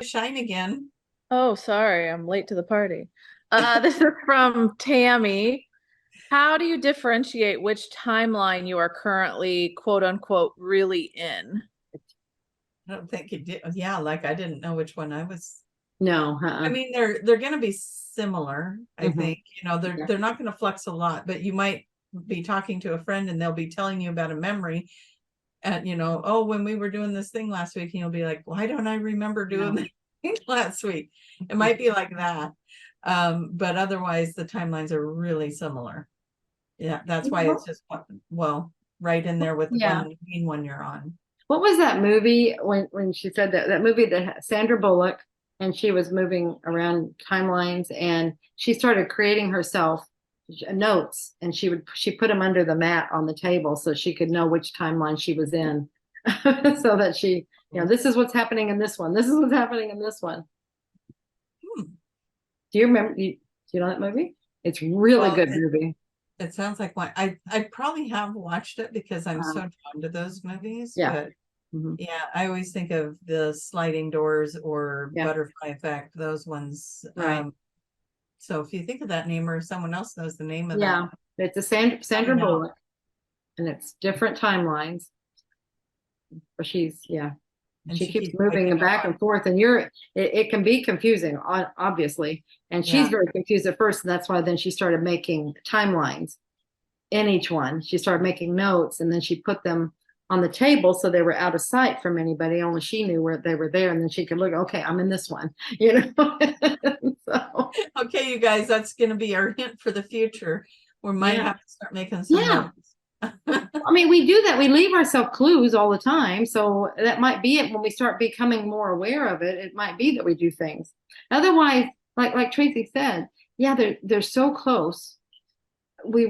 Shine again. Oh, sorry, I'm late to the party. This is from Tammy. How do you differentiate which timeline you are currently, quote unquote, really in? I don't think it did. Yeah, like I didn't know which one I was. No, I uh-uh. mean, they're going to be similar. I Mhm. think, they're Yeah. they're not going to flex a lot, but you might be talking to a friend and they'll be telling you about a memory, and oh, when we were doing this thing last week, and you'll be like, why don't I remember doing No. that thing last week? It might be like that. But otherwise, the timelines are really similar. Yeah, that's why it's just well, right in there with the Yeah. main one you're on. What was that movie when she said that movie that Sandra Bullock, and she was moving around timelines, and she started creating herself notes, and she put them under the mat on the table so she could know which timeline she was in. So that this is what's happening in this one. This is what's happening in this one. Hmm. Do you remember do you know that movie? It's really Well, good movie. it sounds like one. I probably have watched it because I'm so Um, drawn to those movies, yeah. but Mhm. yeah, I always think of the Sliding Doors or Yeah. Butterfly Effect, those ones. Right. So if you think of that name or someone else knows the name of that Yeah. one, It's a let me Sandra know. Bullock, and it's different timelines. But And she she keeps keeps moving picking up back on. and forth, and it can be confusing, obviously. And she's Yeah, very confused at first, and that's why then she started making timelines in each one. She started making notes, and then she put them on the table so they were out of sight from anybody. Only she knew where they were there, and then she could look. Okay, I'm in this one, you know. So okay, you guys, that's going to be our hint for the future. We might yeah, have to start making some yeah. notes. I mean, we do that. We leave ourselves clues all the time. So that might be it when we start becoming more aware of it. It might be that we do things. Otherwise, like Tracy said, yeah, they're so close. We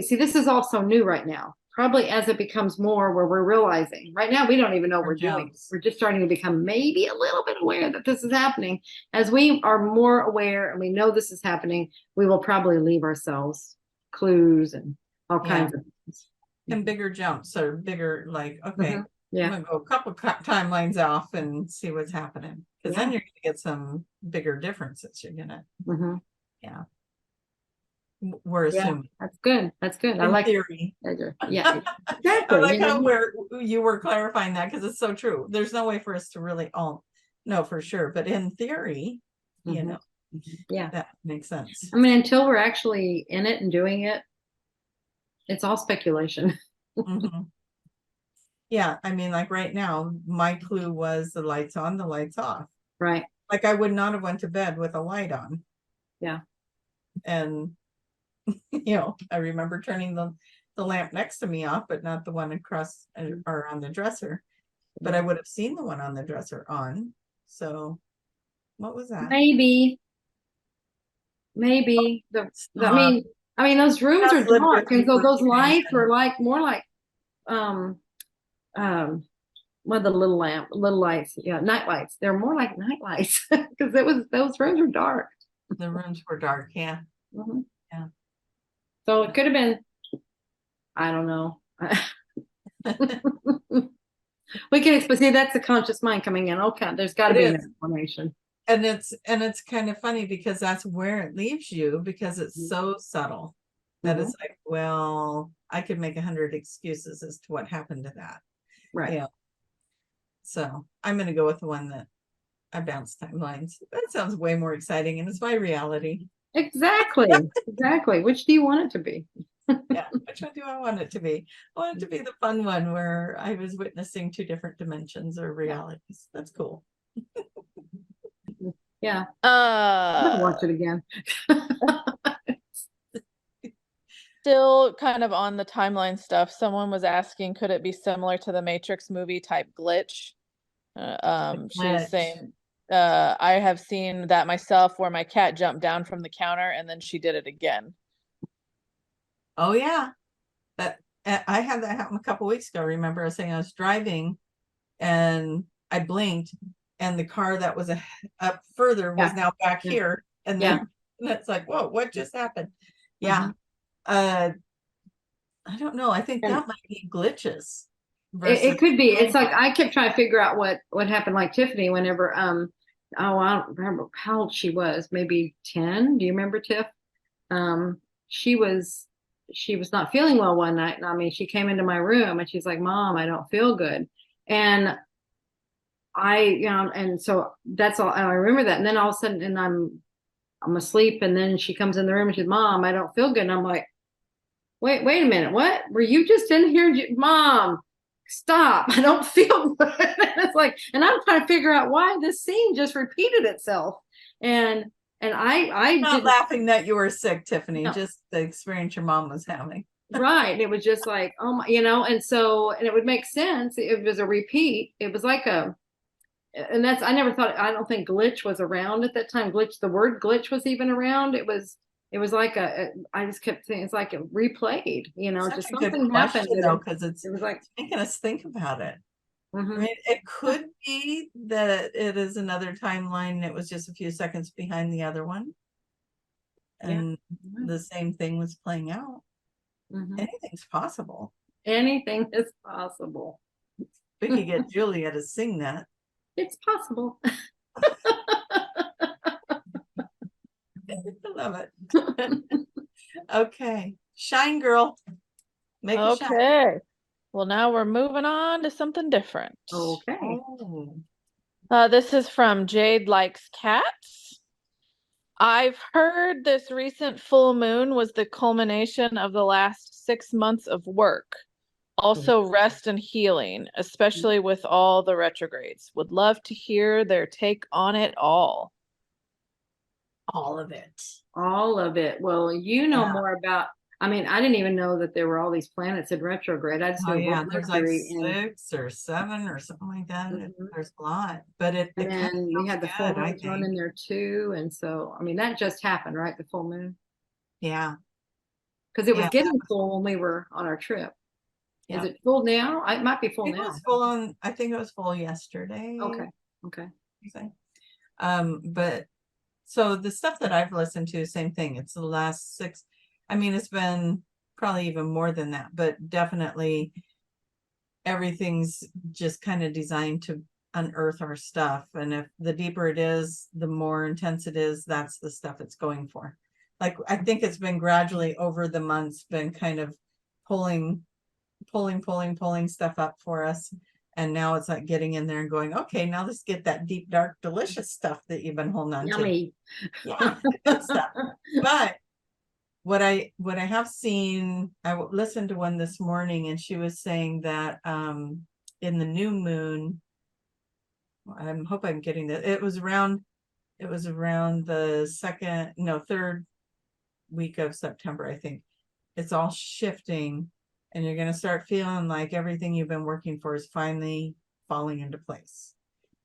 see this is all so new right now. Probably as it becomes more where we're realizing. Right now we don't even know what Or we're doing. jumps. We're just starting to become maybe a little bit aware that this is happening. As we are more aware and we know this is happening, we will probably leave ourselves clues and all Yeah. kinds of things. And bigger jumps or bigger, like, okay, Mhm. I'm Yeah. gonna go a couple timelines off and see what's happening. Because then Yeah. you're gonna get some bigger differences. You're gonna, Hmm. yeah, we're Yeah. assuming That's good. That's good. I in like theory. that. Yeah. I Exactly. like how you were clarifying that because it's so true. There's no way for us to really all know for sure, but in theory, Hmm. Yeah. that makes sense. I mean, until we're actually in it and doing it, it's all speculation. Mhm. Yeah, I mean, like right now, my clue was the lights on, the lights off. Right. Like I would not have went to bed with a light on. Yeah. And I remember turning the lamp next to me off, but not the one across or on the dresser. But I would have seen the one on the dresser on. So what was that? Maybe, maybe Stop. I mean, those rooms are Just lived with dark, and me so for a those few days lights then. are like more like, um, um, what are the little lights? Yeah, night lights. They're more like night lights because those rooms were dark. The rooms were dark. Yeah. Hmm. Yeah. So it could have been, I don't know. We can but see that's the conscious mind coming in. Okay, there's got to It be an is. explanation. And it's kind of funny because that's where it leaves you because it's so subtle that Hmm. it's like, well, I could make 100 excuses as to what happened to that. Right. Yeah. So I'm gonna go with the one that I bounced timelines. That sounds way more exciting and it's my reality. Exactly. Exactly. Which do you want it to be? Yeah. Which one do I want it to be? I want it to be the fun one where I was witnessing two different dimensions or Yeah. realities. That's cool. Yeah. I'm gonna Uh, watch it again. Still kind of on the timeline stuff. Someone was asking, could it be similar to the Matrix movie type glitch? She was Glitch. saying, I have seen that myself where my cat jumped down from the counter and then she did it again. Oh yeah. That I had that happen a couple weeks ago. Remember I was saying I was driving and I blinked and the car that was up further was Yeah. now back Yeah. here. And Yeah. then it's like, whoa, what just happened? Yeah. Hmm. Uh I don't know. I think And that might be glitches it versus could be. It's like timeline. I kept trying to figure out what happened. Like Tiffany, whenever oh, I don't remember how old she was, maybe 10. Do you remember, Tiff? Um, she was she was not feeling well one night. And I mean, she came into my room and she's like, Mom, I don't feel good. And and so that's all I remember that. And then all of a sudden, and I'm asleep, and then she comes in the room and she's, Mom, I don't feel good. And I'm like, wait a minute, what? Were you just in here? Mom, stop. I don't feel good. It's like, and I'm trying to figure out why this scene just repeated itself. And I Not didn't, laughing that you were sick, Tiffany, no, just the experience your mom was having. right. It was just like, oh my, and so, and it would make sense. It was a repeat. It was like and that's, I never thought, I don't think glitch was around at that time. The word glitch was even around. It was like I just kept saying, it's like it replayed, Such just a good something happened. question, That though, because it was like, it's making us think about it. I mhm. mean, it could be that it is another timeline and it was just a few seconds behind the other one. Yeah. And the same thing was playing out. Mhm. Anything's possible. Anything is possible. We could get Julia to sing that. It's possible. I love it. Okay. Shine, girl. Make it shine. Okay. Well, now we're moving on to something different. Okay. Oh. This is from Jade Likes Cats. I've heard this recent full moon was the culmination of the last 6 months of work. Also, rest and healing, especially with all the retrogrades. Would love to hear their take on it all. All of it. All of it. Well, you know Yeah. more about, I mean, I didn't even know that there were all these planets in retrograde. I just Oh knew yeah, there's like Mercury and 6 or 7 or something like that. Mhm. There's a lot, but it And kind of then we had the full good, I moons run think. in there too. And so, I mean, that just happened, right? The full moon. Yeah. Because it was Yeah. getting full when we were on our trip. Is Yeah. it full now? It might be full It now. was full on, I think it was full yesterday. Okay. Okay. But so the stuff that I've listened to, same thing. It's the last 6. I mean, it's been probably even more than that, but definitely everything's just kind of designed to unearth our stuff. And if the deeper it is, the more intense it is, that's the stuff it's going for. Like, I think it's been gradually over the months been kind of pulling stuff up for us. And now it's like getting in there and going, okay, now let's get that deep, dark, delicious stuff that you've been holding on to. Yummy. Yeah, good stuff. But what I have seen, I listened to one this morning, and she was saying that in the new moon, I hope I'm getting that. It was around the third week of September, I think. It's all shifting, and you're going to start feeling like everything you've been working for is finally falling into place.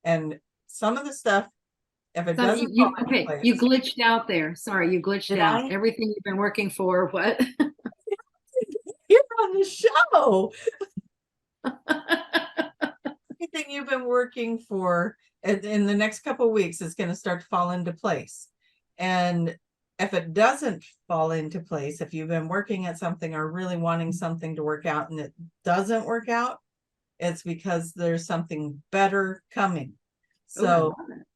And some of the stuff, if it So doesn't you fall into place, you glitched out there. Sorry, you glitched Did out. I? Everything you've been working for, what? You're on the show. Everything you've been working for in the next couple of weeks is going to start to fall into place. And if it doesn't fall into place, if you've been working at something or really wanting something to work out and it doesn't work out, it's because there's something better coming. Oh, I So love it.